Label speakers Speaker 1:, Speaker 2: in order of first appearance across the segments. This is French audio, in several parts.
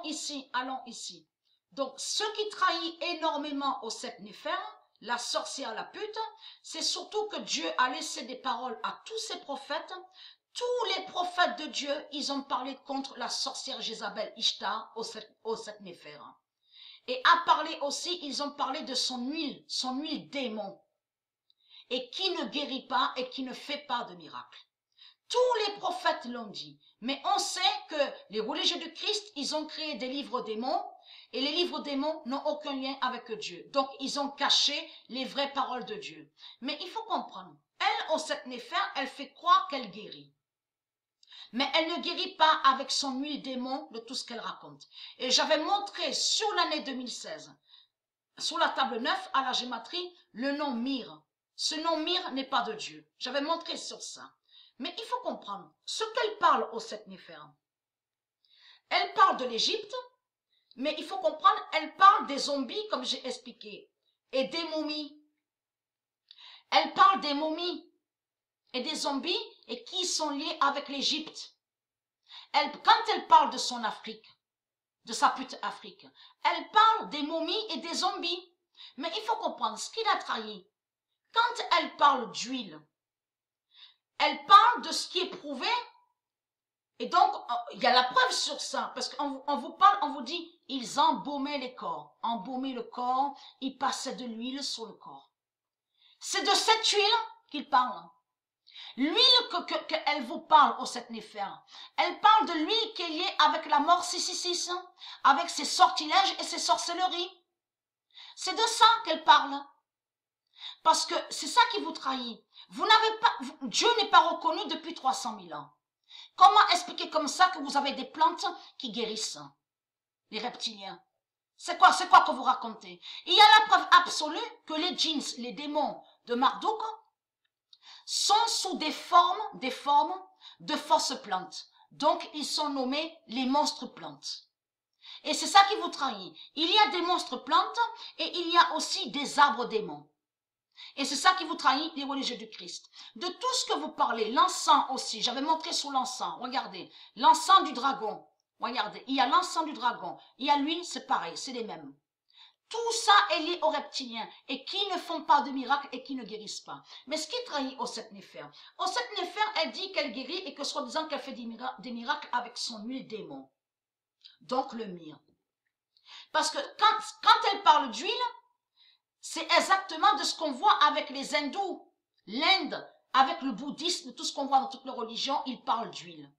Speaker 1: ici, allons ici. Donc, ce qui trahit énormément aux 7 néphères, la sorcière, la pute, c'est surtout que Dieu a laissé des paroles à tous ses prophètes. Tous les prophètes de Dieu, ils ont parlé contre la sorcière Jézabel Ishtar aux 7 néphères. Et à parler aussi, ils ont parlé de son huile démon. Et qui ne guérit pas et qui ne fait pas de miracle. Tous les prophètes l'ont dit. Mais on sait que les religieux du Christ, ils ont créé des livres démons. Et les livres démons n'ont aucun lien avec Dieu. Donc, ils ont caché les vraies paroles de Dieu. Mais il faut comprendre. Elle, aux 7 néphères, elle fait croire qu'elle guérit. Mais elle ne guérit pas avec son huile démon de tout ce qu'elle raconte. Et j'avais montré sur l'année 2016, sur la table 9, à la gématrie, le nom Myre. Ce nom Myre n'est pas de Dieu. J'avais montré sur ça. Mais il faut comprendre ce qu'elle parle aux 7 néphères. Elle parle de l'Égypte, mais il faut comprendre, elle parle des zombies, comme j'ai expliqué, et des momies. Elle parle des momies et des zombies et qui sont liés avec l'Égypte. Quand elle parle de son Afrique, de sa pute Afrique, elle parle des momies et des zombies. Mais il faut comprendre ce qui l'a trahi. Quand elle parle d'huile, elle parle de ce qui est prouvé. Et donc, il y a la preuve sur ça. Parce qu'on vous parle, on vous dit, ils embaumaient les corps. Embaumaient le corps, ils passaient de l'huile sur le corps. C'est de cette huile qu'ils parlent. L'huile qu'elle vous parle aux 7 néphères, elle parle de l'huile qui est liée avec la mort 666, avec ses sortilèges et ses sorcelleries. C'est de ça qu'elle parle. Parce que c'est ça qui vous trahit. Vous n'avez pas, Dieu n'est pas reconnu depuis 300 000 ans. Comment expliquer comme ça que vous avez des plantes qui guérissent les reptiliens? C'est quoi que vous racontez? Il y a la preuve absolue que les djinns, les démons de Marduk, sont sous des formes de fausses plantes. Donc, ils sont nommés les monstres plantes. Et c'est ça qui vous trahit. Il y a des monstres plantes et il y a aussi des arbres démons. Et c'est ça qui vous trahit, les religieux du Christ. De tout ce que vous parlez, l'encens aussi, j'avais montré sur l'encens, regardez, l'encens du dragon, regardez, il y a l'encens du dragon, il y a l'huile, c'est pareil, c'est les mêmes. Tout ça est lié aux reptiliens et qui ne font pas de miracles et qui ne guérissent pas. Mais ce qui trahit aux 7 néphères, aux 7 néphères, elle dit qu'elle guérit et que soi-disant qu'elle fait des miracles avec son huile démon. Donc le myrrhe. Parce que quand elle parle d'huile, c'est exactement de ce qu'on voit avec les hindous. L'Inde, avec le bouddhisme, tout ce qu'on voit dans toutes les religions, ils parlent d'huile.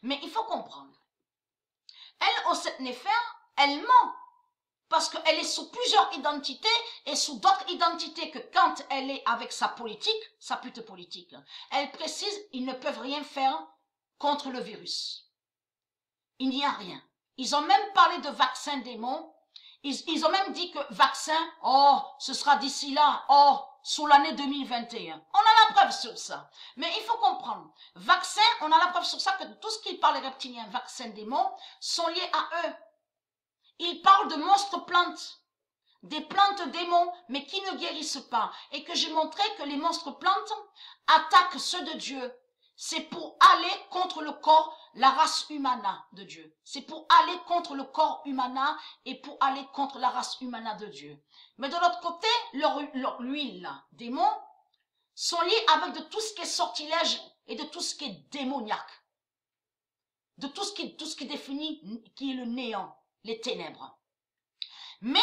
Speaker 1: Mais il faut comprendre. Elle, aux 7 néphères, elle ment. Parce qu'elle est sous plusieurs identités et sous d'autres identités que quand elle est avec sa politique, sa pute politique, elle précise, ils ne peuvent rien faire contre le virus. Il n'y a rien. Ils ont même parlé de vaccin démon. Ils ont même dit que vaccin, oh, ce sera d'ici là, oh, sous l'année 2021. On a la preuve sur ça. Mais il faut comprendre. Vaccin, on a la preuve sur ça que tout ce qu'ils parlent les reptiliens, vaccin démon, sont liés à eux. Ils parlent de monstres plantes, des plantes démons, mais qui ne guérissent pas. Et que j'ai montré que les monstres plantes attaquent ceux de Dieu. C'est pour aller contre le corps, la race humana de Dieu. C'est pour aller contre le corps humana et pour aller contre la race humana de Dieu. Mais de l'autre côté, l'huile, démon, sont liés avec de tout ce qui est sortilège et de tout ce qui est démoniaque. De tout ce qui définit, qui est le néant. Les ténèbres. Mais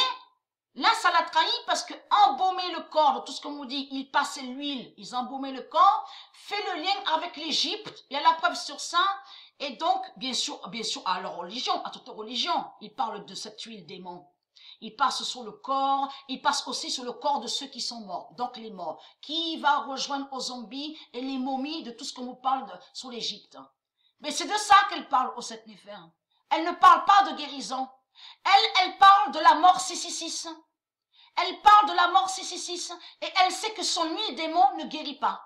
Speaker 1: là, ça l'a trahi parce que embaumer le corps, de tout ce qu'on nous dit, ils passaient l'huile, ils embaumaient le corps, fait le lien avec l'Égypte. Il y a la preuve sur ça. Et donc, bien sûr, à leur religion, à toute religion, ils parlent de cette huile démon. Ils passent sur le corps, ils passent aussi sur le corps de ceux qui sont morts, donc les morts. Qui va rejoindre aux zombies et les momies de tout ce qu'on vous parle sur l'Égypte. Mais c'est de ça qu'elle parle aux 7 néphères. Elle ne parle pas de guérison. Elle parle de la mort 666. Elle parle de la mort 666 et elle sait que son huile démon ne guérit pas.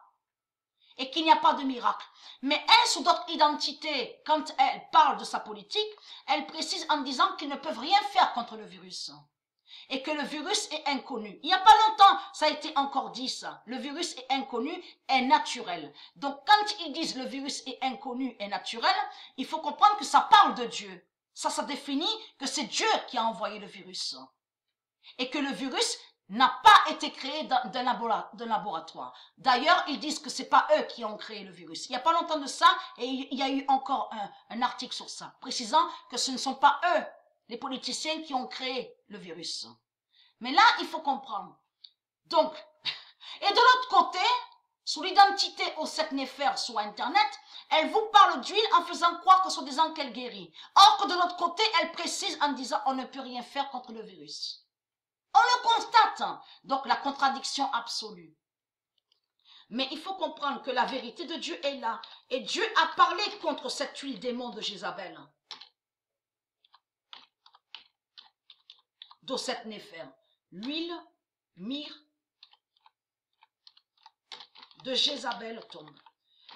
Speaker 1: Et qu'il n'y a pas de miracle. Mais elle, sous d'autres identités, quand elle parle de sa politique, elle précise en disant qu'ils ne peuvent rien faire contre le virus. Et que le virus est inconnu. Il n'y a pas longtemps, ça a été encore dit ça. Le virus est inconnu, est naturel. Donc quand ils disent le virus est inconnu, est naturel, il faut comprendre que ça parle de Dieu. Ça définit que c'est Dieu qui a envoyé le virus. Et que le virus n'a pas été créé d'un laboratoire. D'ailleurs, ils disent que c'est pas eux qui ont créé le virus. Il n'y a pas longtemps de ça, et il y a eu encore un article sur ça, précisant que ce ne sont pas eux, les politiciens, qui ont créé le virus. Mais là, il faut comprendre. Donc, et de l'autre côté, sous l'identité au sept Néfer sur Internet, elle vous parle d'huile en faisant croire que soi-disant qu'elle guérit. Or que de l'autre côté, elle précise en disant on ne peut rien faire contre le virus. On le constate, donc la contradiction absolue. Mais il faut comprendre que la vérité de Dieu est là. Et Dieu a parlé contre cette huile démon de Jézabel. D'Osset Néfer. L'huile, myrrhe de Jézabel tombe.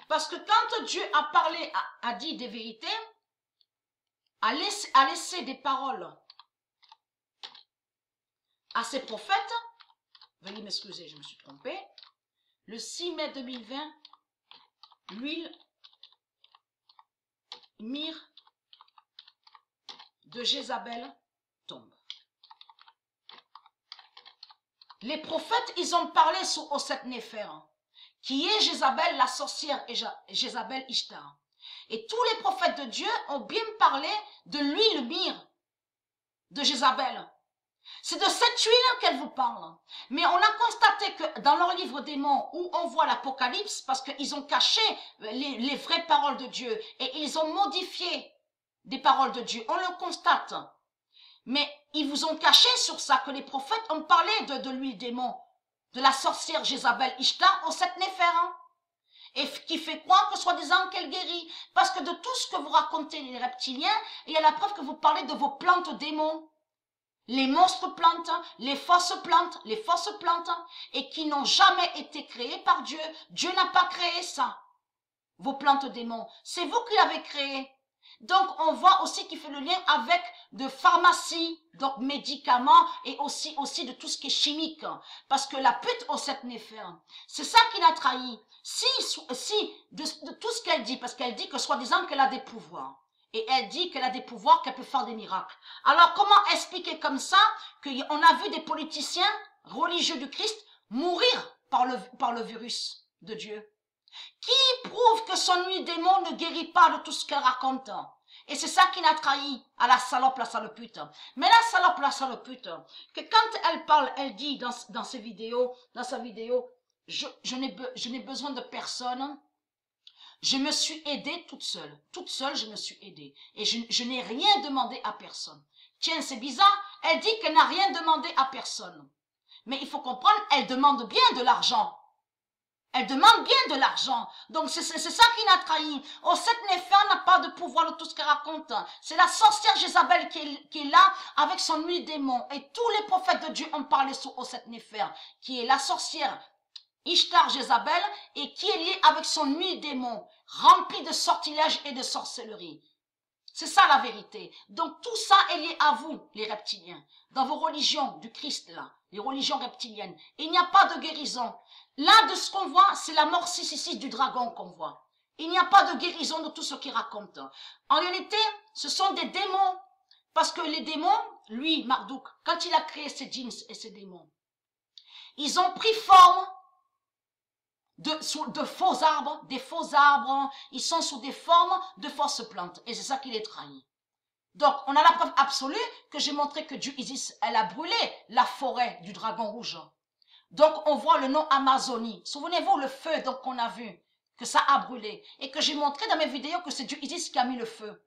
Speaker 1: Parce que quand Dieu a parlé, a dit des vérités, a laissé des paroles à ses prophètes, veuillez m'excuser, je me suis trompée, le 6 mai 2020, l'huile, myrrhe de Jézabel tombe. Les prophètes, ils ont parlé sur Osset Néfer, qui est Jézabel, la sorcière, et Jézabel Ishtar. Et tous les prophètes de Dieu ont bien parlé de l'huile myrrhe de Jézabel. C'est de cette huile qu'elle vous parle. Mais on a constaté que dans leur livre démon, où on voit l'Apocalypse, parce qu'ils ont caché les vraies paroles de Dieu, et ils ont modifié des paroles de Dieu, on le constate. Mais ils vous ont caché sur ça que les prophètes ont parlé de l'huile démon, de la sorcière Jézabel Ishtar au sept Néfer, et qui fait croire que soi-disant qu'elle guérit. Parce que de tout ce que vous racontez les reptiliens, il y a la preuve que vous parlez de vos plantes démons. Les monstres plantes, les fausses plantes, et qui n'ont jamais été créées par Dieu. Dieu n'a pas créé ça. Vos plantes démons, c'est vous qui l'avez créé. Donc on voit aussi qu'il fait le lien avec de pharmacie, donc médicaments, et aussi de tout ce qui est chimique. Parce que la pute au sept Néfer, c'est ça qui l'a trahi. De tout ce qu'elle dit, parce qu'elle dit que soi-disant qu'elle a des pouvoirs. Et elle dit qu'elle a des pouvoirs, qu'elle peut faire des miracles. Alors comment expliquer comme ça qu'on a vu des politiciens religieux du Christ mourir par le virus de Dieu? Qui prouve que son huile démon ne guérit pas de tout ce qu'elle raconte? Et c'est ça qui l'a trahi à la salope, la salopute. Mais la salope, la salopute, que quand elle parle, elle dit dans sa vidéo, je n'ai besoin de personne. Je me suis aidée toute seule je me suis aidée. Et je n'ai rien demandé à personne. Tiens, c'est bizarre, elle dit qu'elle n'a rien demandé à personne. Mais il faut comprendre, elle demande bien de l'argent. Elle demande bien de l'argent. Donc c'est ça qui l'a trahi. Osset Néfer n'a pas de pouvoir de tout ce qu'elle raconte. C'est la sorcière Jézabel qui est là avec son huile démon. Et tous les prophètes de Dieu ont parlé sur Osset Néfer, qui est la sorcière Ishtar Jézabel, et qui est lié avec son huile démon, rempli de sortilèges et de sorcellerie. C'est ça la vérité. Donc tout ça est lié à vous, les reptiliens. Dans vos religions du Christ, là, les religions reptiliennes, il n'y a pas de guérison. Là, de ce qu'on voit, c'est la mort 666 du dragon qu'on voit. Il n'y a pas de guérison de tout ce qu'il raconte. En réalité, ce sont des démons. Parce que les démons, lui, Marduk, quand il a créé ses djinns et ses démons, ils ont pris forme de faux arbres, des faux arbres, ils sont sous des formes de fausses plantes. Et c'est ça qui les trahit. Donc, on a la preuve absolue que j'ai montré que Dieu Isis, elle a brûlé la forêt du dragon rouge. Donc, on voit le nom Amazonie. Souvenez-vous, le feu donc qu'on a vu, que ça a brûlé. Et que j'ai montré dans mes vidéos que c'est Dieu Isis qui a mis le feu.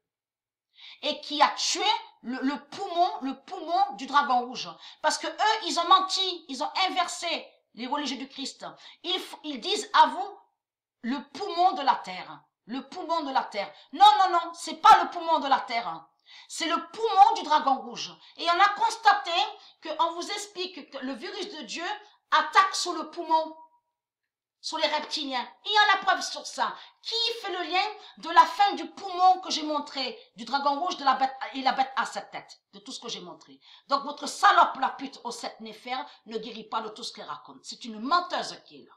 Speaker 1: Et qui a tué le poumon du dragon rouge. Parce que eux, ils ont menti, ils ont inversé les religieux du Christ. Ils disent à vous le poumon de la terre. Le poumon de la terre. Non, c'est pas le poumon de la terre. C'est le poumon du dragon rouge. Et on a constaté qu'on vous explique que le virus de Dieu attaque sur le poumon, sur les reptiliens. Il y a la preuve sur ça. Qui fait le lien de la fin du poumon que j'ai montré, du dragon rouge de la bête, et la bête à sept têtes, de tout ce que j'ai montré. Donc votre salope, la pute au sept Néfer, ne guérit pas de tout ce qu'elle raconte. C'est une menteuse qui est là.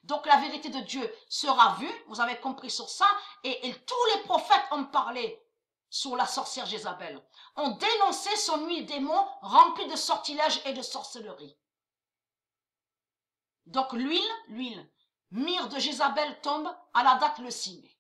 Speaker 1: Donc la vérité de Dieu sera vue, vous avez compris sur ça, et tous les prophètes ont parlé sur la sorcière Jézabel. On dénonçait son huile démon remplie de sortilèges et de sorcellerie. Donc l'huile, myrrhe de Jézabel tombe à la date le 6 mai.